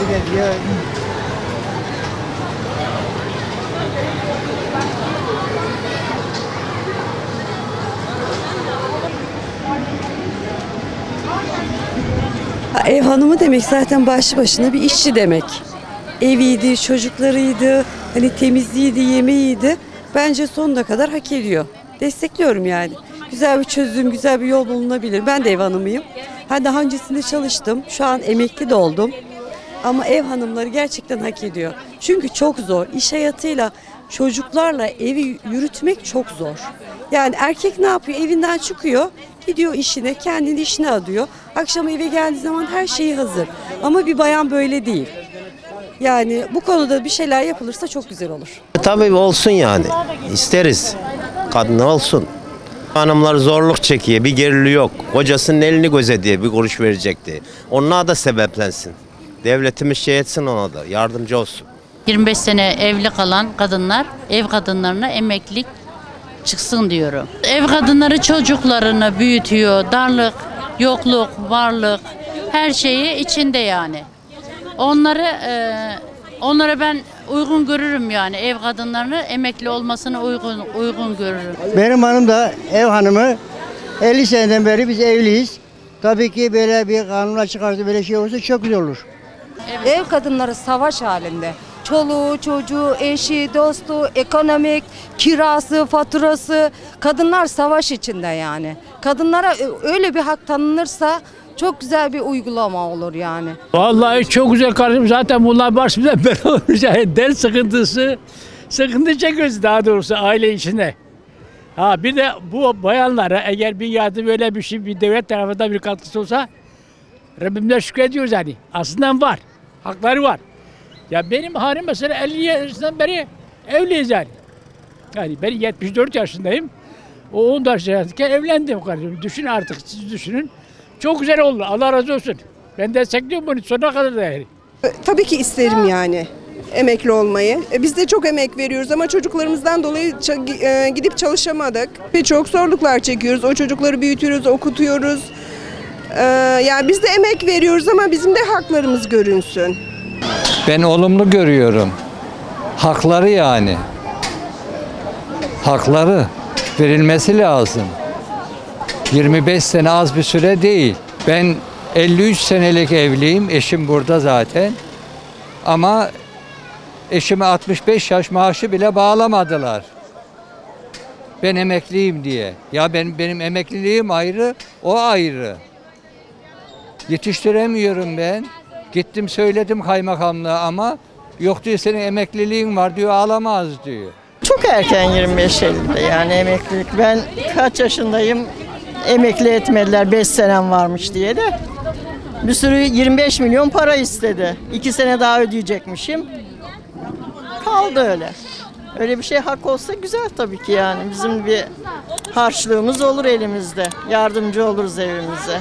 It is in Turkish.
geliyor. Ev hanımı demek zaten başlı başına bir işçi demek. Eviydi, çocuklarıydı, hani temizliğiydi, yemeğiydi. Bence sonuna kadar hak ediyor. Destekliyorum yani. Güzel bir çözüm, güzel bir yol bulunabilir. Ben de ev hanımıyım. Daha öncesinde çalıştım. Şu an emekli de oldum. Ama ev hanımları gerçekten hak ediyor. Çünkü çok zor. İş hayatıyla, çocuklarla evi yürütmek çok zor. Yani erkek ne yapıyor? Evinden çıkıyor, gidiyor işine, kendini işine adıyor. Akşam eve geldiği zaman her şeyi hazır. Ama bir bayan böyle değil. Yani bu konuda bir şeyler yapılırsa çok güzel olur. Tabii olsun yani. İsteriz. Kadın olsun. Hanımlar zorluk çekiyor. Bir gerili yok. Kocasının elini gözediyor. Bir kuruş verecekti. Onlar da sebeplensin. Devletimiz şey etsin, ona da yardımcı olsun. 25 sene evli kalan kadınlar, ev kadınlarına emeklilik çıksın diyorum. Ev kadınları çocuklarını büyütüyor. Darlık, yokluk, varlık, her şeyi içinde yani. Onlara ben uygun görürüm yani. Ev kadınlarını emekli olmasını uygun görürüm. Benim hanım da ev hanımı. 50 seneden beri biz evliyiz. Tabii ki böyle bir kanunla çıkarsa, böyle şey olursa çok güzel olur. Evet. Ev kadınları savaş halinde. Çoluğu, çocuğu, eşi, dostu, ekonomik, kirası, faturası. Kadınlar savaş içinde yani. Kadınlara öyle bir hak tanınırsa çok güzel bir uygulama olur yani. Vallahi çok güzel kardeşim. Zaten bunlar başımıza bela olmuş. Yani ders sıkıntı çekiyoruz daha doğrusu aile içinde. Bir de bu bayanlara eğer bir yardım, böyle bir şey, bir devlet tarafından bir katkısı olsa Rabbimden şükrediyoruz yani. Aslında var. Hakları var. Ya benim hanım mesela 50 yaşından beri evliyiz yani. Yani ben 74 yaşındayım. O 10 yaşındayken evlendim kardeşim. Düşün artık, siz düşünün. Çok güzel oldu. Allah razı olsun. Ben destekliyorum bunu sonuna kadar da yani. Tabii ki isterim yani emekli olmayı. Biz de çok emek veriyoruz ama çocuklarımızdan dolayı gidip çalışamadık. Ve çok zorluklar çekiyoruz. O çocukları büyütüyoruz, okutuyoruz. Yani biz de emek veriyoruz ama bizim de haklarımız görünsün. Ben olumlu görüyorum. Hakları yani. Hakları verilmesi lazım. 25 sene az bir süre değil. Ben 53 senelik evliyim. Eşim burada zaten. Ama eşime 65 yaş maaşı bile bağlamadılar. Ben emekliyim diye. Ya benim emekliliğim ayrı, o ayrı. Yetiştiremiyorum ben. Gittim söyledim kaymakamlığa ama yok diyor, senin emekliliğin var diyor, alamaz diyor. Çok erken 25-50'de yani emeklilik. Ben kaç yaşındayım, emekli etmediler 5 senem varmış diye de. Bir sürü 25 milyon para istedi. 2 sene daha ödeyecekmişim. Kaldı öyle. Öyle bir şey hak olsa güzel tabii ki yani. Bizim bir harçlığımız olur elimizde. Yardımcı oluruz evimize.